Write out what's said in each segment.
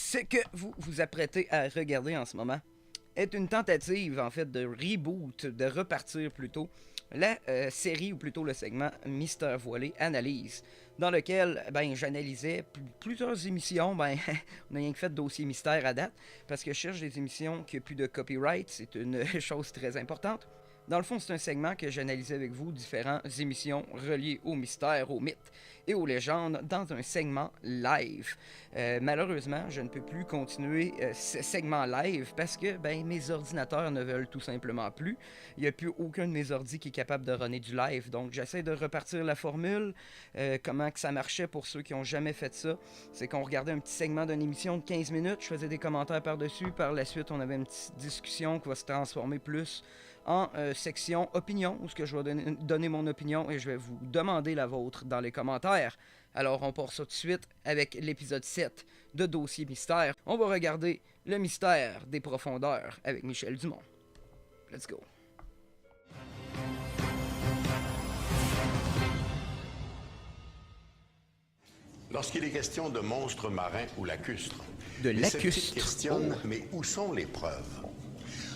Ce que vous vous apprêtez à regarder en ce moment est une tentative, en fait, de reboot, de repartir plutôt, la série, ou plutôt le segment Mystère Voilé Analyse, dans lequel j'analysais plusieurs émissions. On a rien que fait de dossier mystère à date, parce que je cherche des émissions qui n'ont plus de copyright, c'est une chose très importante. Dans le fond, c'est un segment que j'analysais avec vous différentes émissions reliées au mystère, aux mythes et aux légendes dans un segment live. Malheureusement, je ne peux plus continuer ce segment live parce que mes ordinateurs ne veulent tout simplement plus. Il n'y a plus aucun de mes ordis qui est capable de runner du live. Donc, j'essaie de repartir la formule. Comment que ça marchait pour ceux qui n'ont jamais fait ça? C'est qu'on regardait un petit segment d'une émission de 15 minutes, je faisais des commentaires par-dessus. Par la suite, on avait une petite discussion qui va se transformer plus en section opinion, où je vais donner mon opinion et je vais vous demander la vôtre dans les commentaires. Alors, on part ça tout de suite avec l'épisode 7 de Dossier Mystère. On va regarder le mystère des profondeurs avec Michel Dumont. Let's go. Lorsqu'il est question de monstres marins ou lacustres, de les sceptiques lacustres questionnent, mais où sont les preuves?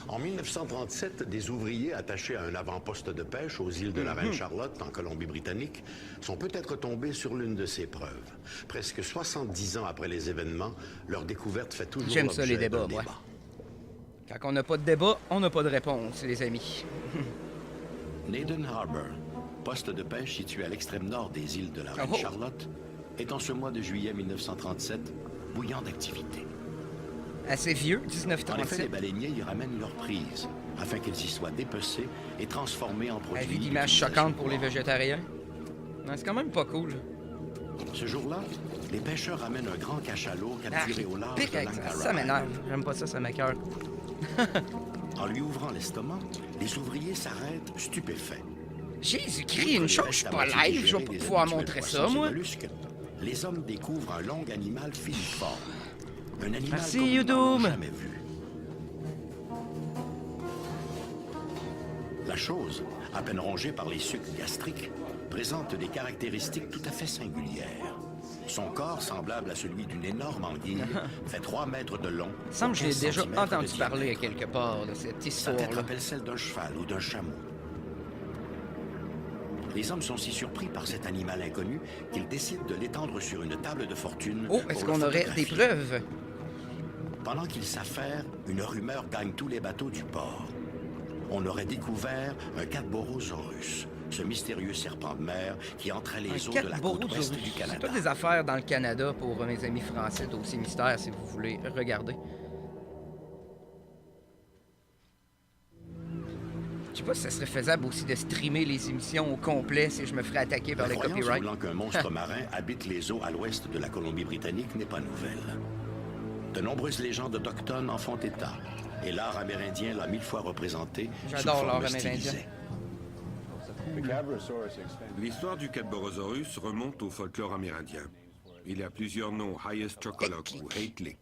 En 1937, des ouvriers attachés à un avant-poste de pêche aux îles de la Reine-Charlotte, en Colombie-Britannique, sont peut-être tombés sur l'une de ces preuves. Presque 70 ans après les événements, leur découverte fait toujours J'aime ça, les l'objet débats, d'un moi. débat. Quand on n'a pas de débat, on n'a pas de réponse, les amis. Naden Harbor, poste de pêche situé à l'extrême nord des îles de la Reine-Charlotte, est en ce mois de juillet 1937 bouillant d'activité. Assez vieux, En effet, 1937. les baleiniers y ramènent leurs prises, afin qu'elles y soient dépecées et transformées en produits. Avis d'image choquante pour les végétariens. Non, c'est quand même pas cool. Ce jour-là, les pêcheurs ramènent un grand cachalot capturé au large de l'Ankara. Ça m'énerve. J'aime pas ça, ça m'écoeure. En lui ouvrant l'estomac, les ouvriers s'arrêtent stupéfaits. Jésus-Christ, une chose, je suis pas live, je vais pas pouvoir montrer ça, moi. Les hommes découvrent un long animal filiforme. Un animal Merci, comme ils n'en ont Yodoom. jamais vu. La chose, à peine rongée par les sucs gastriques, présente des caractéristiques tout à fait singulières. Son corps, semblable à celui d'une énorme anguille, fait 3 mètres de long. Il semble que j'ai 15 déjà centimètres de entendu parler à diamètre. quelque part de cette Sa tête histoire-là. rappelle celle d'un cheval ou d'un chameau. Les hommes sont si surpris par cet animal inconnu qu'ils décident de l'étendre sur une table de fortune. Oh, est-ce pour le qu'on aurait des photographier. preuves? Pendant qu'ils s'affairent, une rumeur gagne tous les bateaux du port. On aurait découvert un Cadborosaurus, ce mystérieux serpent de mer qui entrait les eaux de la côte ouest du C'est Canada. toutes des affaires dans le Canada pour mes amis français d'Aussi Mystère, si vous voulez regarder. Je sais pas si ça serait faisable aussi de streamer les émissions au complet si je me ferais attaquer par La les croyance copyrights. voulant qu'un monstre marin habite les eaux à l'ouest de la Colombie-Britannique n'est pas nouvelle. De nombreuses légendes autochtones en font état, et l'art amérindien l'a 1000 fois représenté. J'adore sous l'art forme amérindien. stylisée. L'histoire du Cadborosaurus remonte au folklore amérindien. Il y a plusieurs noms, Highest Chocolate ou Hate Lick.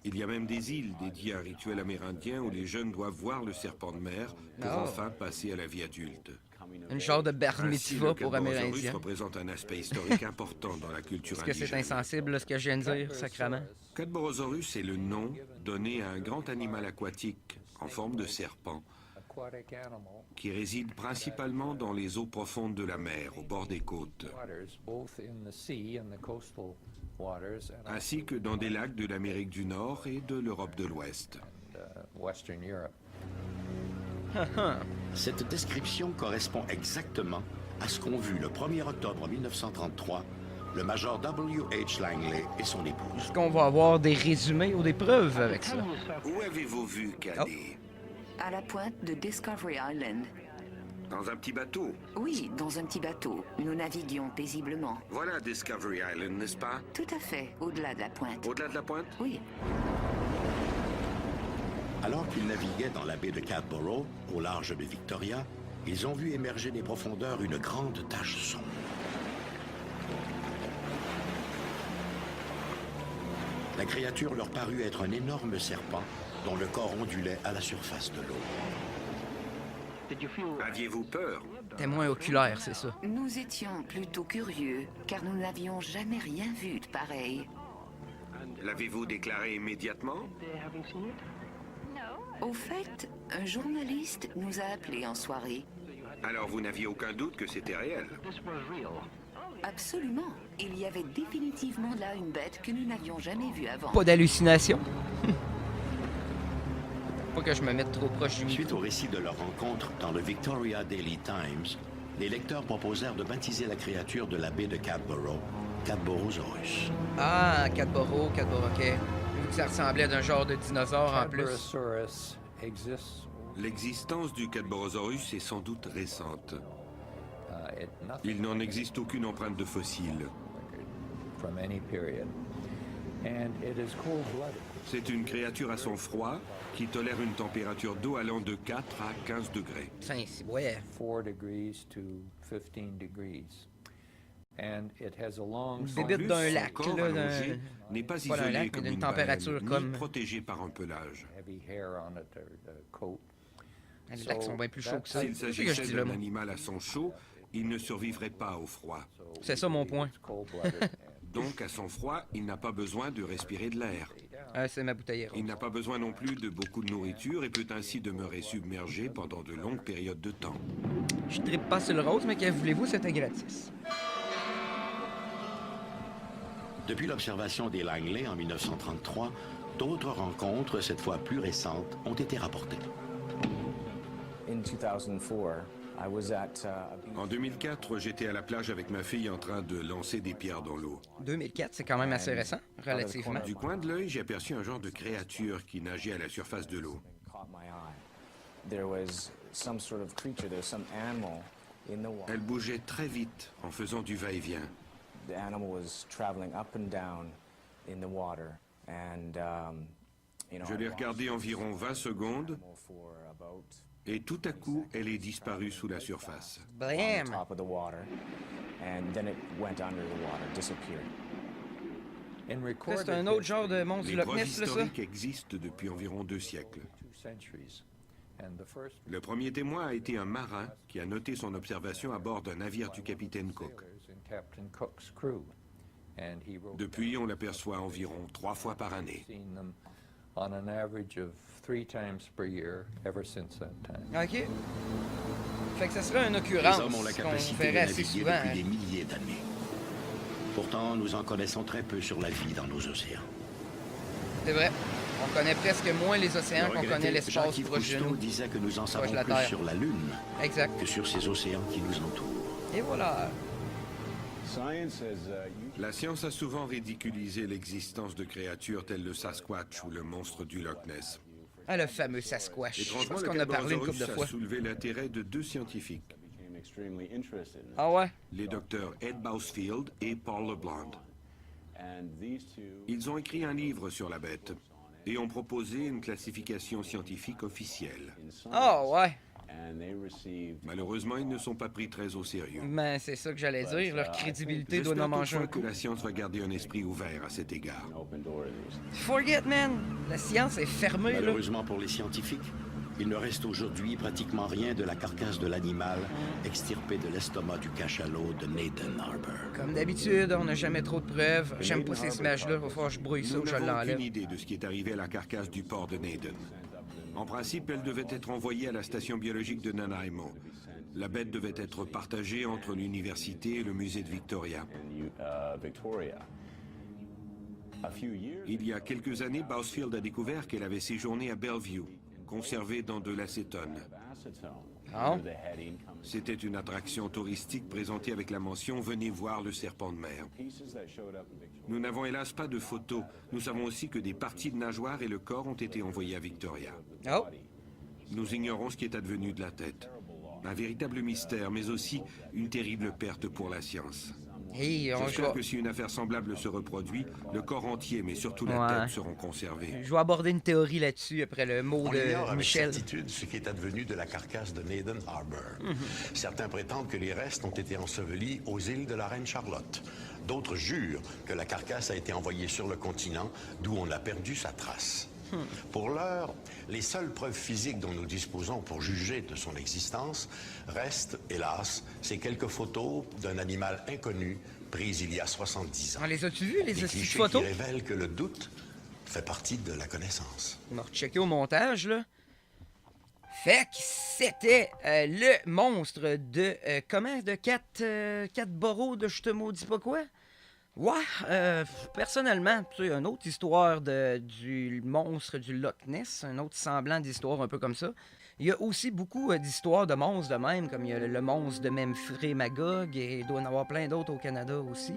Il y a même des îles dédiées à un rituel amérindien où les jeunes doivent voir le serpent de mer pour Oh. enfin passer à la vie adulte. Une genre de bar Ainsi, mitzvah le pour Cadborosaurus Amérindiens. représente un aspect historique important dans la culture Est-ce que c'est indigène. insensible, là, ce que je viens de dire, sacrément? Cadborosaurus est le nom donné à un grand animal aquatique en forme de serpent qui réside principalement dans les eaux profondes de la mer, au bord des côtes, ainsi que dans des lacs de l'Amérique du Nord et de l'Europe de l'Ouest. Cette description correspond exactement à ce qu'ont vu le 1er octobre 1933 le major W.H. Langley et son épouse. Est-ce qu'on va avoir des résumés ou des preuves avec ça? Où avez-vous vu Cadet? À la pointe de Discovery Island. Dans un petit bateau. Oui, dans un petit bateau. Nous naviguions paisiblement. Voilà Discovery Island, n'est-ce pas? Tout à fait, au-delà de la pointe. Au-delà de la pointe? Oui. Alors qu'ils naviguaient dans la baie de Cadborough, au large de Victoria, ils ont vu émerger des profondeurs une grande tache sombre. La créature leur parut être un énorme serpent dont le corps ondulait à la surface de l'eau. Aviez-vous peur? Témoin oculaire, c'est ça. Nous étions plutôt curieux, car nous n'avions jamais rien vu de pareil. L'avez-vous déclaré immédiatement? Au fait, un journaliste nous a appelés en soirée. Alors vous n'aviez aucun doute que c'était réel? Absolument. Il y avait définitivement là une bête que nous n'avions jamais vue avant. Pas d'hallucination. Pas que je me mette trop proche du Suite micro. au récit de leur rencontre dans le Victoria Daily Times, les lecteurs proposèrent de baptiser la créature de la baie de Cadboro, Cadborosaurus. Ah, Cadboro, ok. Vu que ça ressemblait à un genre de dinosaure en plus. Cadborosaurus exists. L'existence du Cadborosaurus est sans doute récente. Nothing Il n'en existe aucune empreinte de fossile. from any period. And it is cold-blooded. C'est une créature à sang froid qui tolère une température d'eau allant de 4 à 15 degrés. Enfin, c'est ouais. 4 degrees to 15 degrees. And it has a long Une En bébite plus, d'un son lac, corps là, allongé n'est pas pas d'un isolé lac, mais comme d'une une température baleine, comme- ni protégé par un pelage. heavy hair on it or the coat. Les lacs sont bien plus chauds que ça. S'il C'est ce que je s'agissait dis là, d'un moi. animal à sang chaud, il ne survivrait pas au froid. C'est ça mon point. It's cold-blooded. Donc, à sang froid, il n'a pas besoin de respirer de l'air. Ah, c'est ma bouteille Il n'a pas besoin non plus de beaucoup de nourriture et peut ainsi demeurer submergé pendant de longues périodes de temps. Je trippe pas sur le rose, mais que voulez-vous, c'était gratis. Depuis l'observation des Langley en 1933, d'autres rencontres, cette fois plus récentes, ont été rapportées. In 2004, I was at a beach. En 2004, j'étais à la plage avec ma fille en train de lancer des pierres dans l'eau. 2004, c'est quand même assez récent, relativement. Du coin de l'œil, j'ai aperçu un genre de créature qui nageait à la surface de l'eau. Caught my eye. There was some sort of creature, there was some animal in the water. Elle bougeait très vite en faisant du va-et-vient. The animal was traveling up and down in the water, and Je l'ai regardée environ 20 secondes for about et tout à coup, elle est disparue sous la surface. on Blam! top of the water, and then it went under the water, disappeared. In Ça, recorded c'est un autre genre de history, monstre du Les Loch preuves Ness, là, ça? historiques existent depuis environ 2 siècles. 2 centuries. And the first Le premier témoin a été un marin qui a noté son observation à bord d'un navire du capitaine Cook. sailors in Captain Cook's crew. And he wrote Depuis, on l'aperçoit environ 3 fois par année. seen them on an average of 3 times per year ever since that time. Ok. Fait que ça serait une Les occurrence hommes ont la qu'on capacité de verrait assez naviguer souvent. depuis des milliers d'années. Pourtant, nous en connaissons très peu sur la vie dans nos océans. C'est vrai. On connaît presque moins les océans Le qu'on regretté connaît l'espace Jean-Yves proche de Cousteau nous. disait que nous en Proche savons de la plus Terre. sur la Lune Exact. que sur ces océans qui nous entourent. Et voilà. La science a souvent ridiculisé l'existence de créatures telles le Sasquatch ou le monstre du Loch Ness. Ah, le fameux Sasquatch. Je Étrangement, pense le qu'on a parlé une couple Cadborosaurus de a fois. soulevé l'intérêt de 2 scientifiques, Ah ouais? les docteurs Ed Bousfield et Paul LeBlanc. Ils ont écrit un livre sur la bête et ont proposé une classification scientifique officielle. Ah ouais. Malheureusement, ils ne sont pas pris très au sérieux. Ben, c'est ça que j'allais dire. Leur crédibilité doit J'espère en manger un toutefois coup. que la science va garder un esprit ouvert à cet égard. Forget, man! La science est fermée, là. Malheureusement pour les scientifiques, il ne reste aujourd'hui pratiquement rien de la carcasse de l'animal extirpé de l'estomac du cachalot de Nathan Harbor. Comme d'habitude, on n'a jamais trop de preuves. J'aime pas ces images-là. Va falloir que je brouille ça Nous ou je n'avons l'enlève. aucune idée de ce qui est arrivé à la carcasse du port de Naden. En principe, elle devait être envoyée à la station biologique de Nanaimo. La bête devait être partagée entre l'université et le musée de Victoria. Il y a quelques années, Bousfield a découvert qu'elle avait séjourné à Bellevue, conservée dans de l'acétone. Ah. C'était une attraction touristique présentée avec la mention « Venez voir le serpent de mer ». Nous n'avons hélas pas de photos. Nous savons aussi que des parties de nageoire et le corps ont été envoyés à Victoria. Oh! Nous ignorons ce qui est advenu de la tête. Un véritable mystère, mais aussi une terrible perte pour la science. Hey, J'espère que si une affaire semblable se reproduit, le corps entier, mais surtout la Ouais. tête, seront conservés. je vais aborder une théorie là-dessus après le mot On ignore de avec Michel. certitude ce qui est advenu de la carcasse de Nathan Harbor. Certains prétendent que les restes ont été ensevelis aux îles de la Reine Charlotte. D'autres jurent que la carcasse a été envoyée sur le continent, d'où on a perdu sa trace. Pour l'heure, les seules preuves physiques dont nous disposons pour juger de son existence restent, hélas, ces quelques photos d'un animal inconnu prise il y a 70 ans. On les as-tu vus, les Des astuces clichés photos? qui révèlent que le doute fait partie de la connaissance. On va rechecker au montage, là. Fait que c'était le monstre de... comment? De 4 boroughs de je te maudis pas quoi? Ouais, personnellement, tu sais, une autre histoire du monstre du Loch Ness, un autre semblant d'histoire un peu comme ça. Il y a aussi beaucoup d'histoires de monstres de même, comme il y a le monstre de Memphrey Magog, et il doit y en avoir plein d'autres au Canada aussi.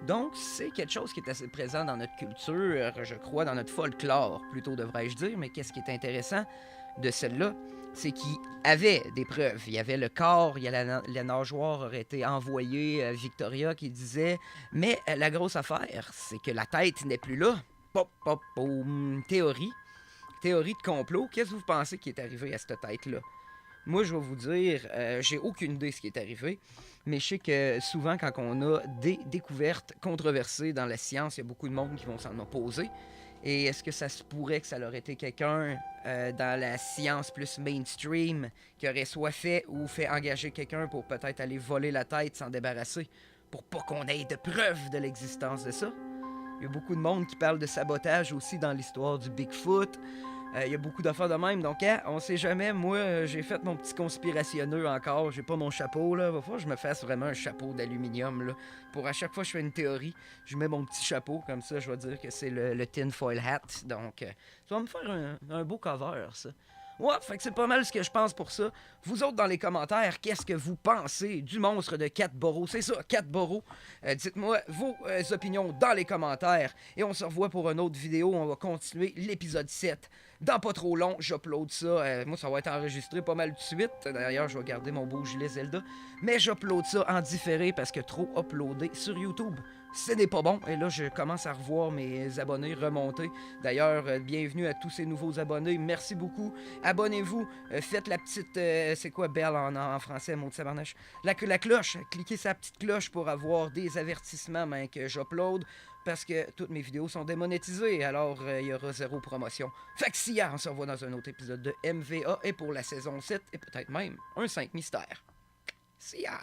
Donc, c'est quelque chose qui est assez présent dans notre culture, je crois, dans notre folklore, plutôt devrais-je dire, mais qu'est-ce qui est intéressant de celle-là, c'est qu'il avait des preuves. Il y avait le corps, il y a la nageoire aurait été envoyée à Victoria qui disait, mais la grosse affaire, c'est que la tête n'est plus là. Pop, pop, boum. Théorie de complot. Qu'est-ce que vous pensez qui est arrivé à cette tête-là? Moi, je vais vous dire, j'ai aucune idée de ce qui est arrivé, mais je sais que souvent, quand on a des découvertes controversées dans la science, il y a beaucoup de monde qui vont s'en opposer. Et est-ce que ça se pourrait que ça aurait été quelqu'un dans la science plus mainstream qui aurait soit fait ou fait engager quelqu'un pour peut-être aller voler la tête, s'en débarrasser, pour pas qu'on ait de preuves de l'existence de ça? Il y a beaucoup de monde qui parle de sabotage aussi dans l'histoire du Bigfoot. Il y a beaucoup d'affaires de même, donc hein, on sait jamais. Moi, j'ai fait mon petit conspirationneux encore. J'ai pas mon chapeau, là. Va falloir que je me fasse vraiment un chapeau d'aluminium, là. Pour à chaque fois que je fais une théorie, je mets mon petit chapeau, comme ça, je vais dire que c'est le tin foil hat. Donc, ça va me faire un beau cover, ça. Ouais, fait que c'est pas mal ce que je pense pour ça. Vous autres, dans les commentaires, qu'est-ce que vous pensez du monstre de 4 boroughs? C'est ça, 4 boroughs. Dites-moi vos opinions dans les commentaires. Et on se revoit pour une autre vidéo. On va continuer l'épisode 7. Dans pas trop long, j'upload ça. Moi, ça va être enregistré pas mal tout de suite. D'ailleurs, je vais garder mon beau gilet Zelda. Mais j'upload ça en différé parce que trop uploadé sur YouTube, ce n'est pas bon. Et là, je commence à revoir mes abonnés remonter. D'ailleurs, bienvenue à tous ces nouveaux abonnés. Merci beaucoup. Abonnez-vous. Faites la petite... c'est quoi belle en français, mon sabarnache? La cloche. Cliquez sur la petite cloche pour avoir des avertissements que j'upload. Parce que toutes mes vidéos sont démonétisées, alors il y aura 0 promotion. Fait que si on se revoit dans un autre épisode de MVA et pour la saison 7, et peut-être même un 5 mystère. See ya!